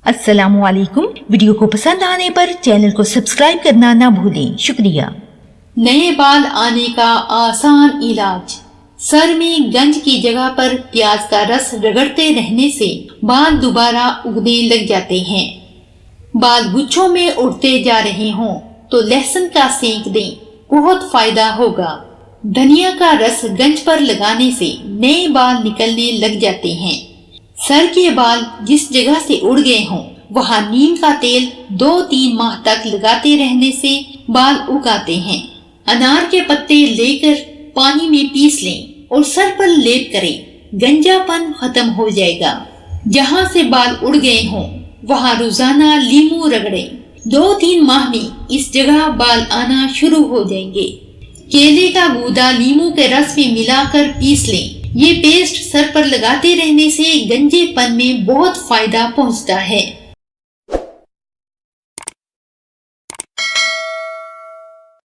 अस्सलाम वालेकुम। वीडियो को पसंद आने पर चैनल को सब्सक्राइब करना ना भूलें। शुक्रिया। नए बाल आने का आसान इलाज। सर में गंज की जगह पर प्याज का रस रगड़ते रहने से बाल दोबारा उगने लग जाते हैं। बाल गुच्छों में उड़ते जा रहे हों तो लहसुन का सेंक दें, बहुत फायदा होगा। धनिया का रस गंज पर लगाने से नए बाल निकलने लग जाते हैं। सर के बाल जिस जगह से उड़ गए हों वहां नीम का तेल 2-3 माह तक लगाते रहने से बाल उग आते हैं। अनार के पत्ते लेकर पानी में पीस लें और सर पर लेप करें, गंजापन खत्म हो जाएगा। जहां से बाल उड़ गए हों वहां रोजाना लीमू रगड़ें, 2-3 माह में इस जगह बाल आना शुरू हो जाएंगे। केले का गूदा लीमू के रस में मिलाकर पीस लें। ये पेस्ट सर पर लगाते रहने से गंजेपन में बहुत फायदा पहुंचता है।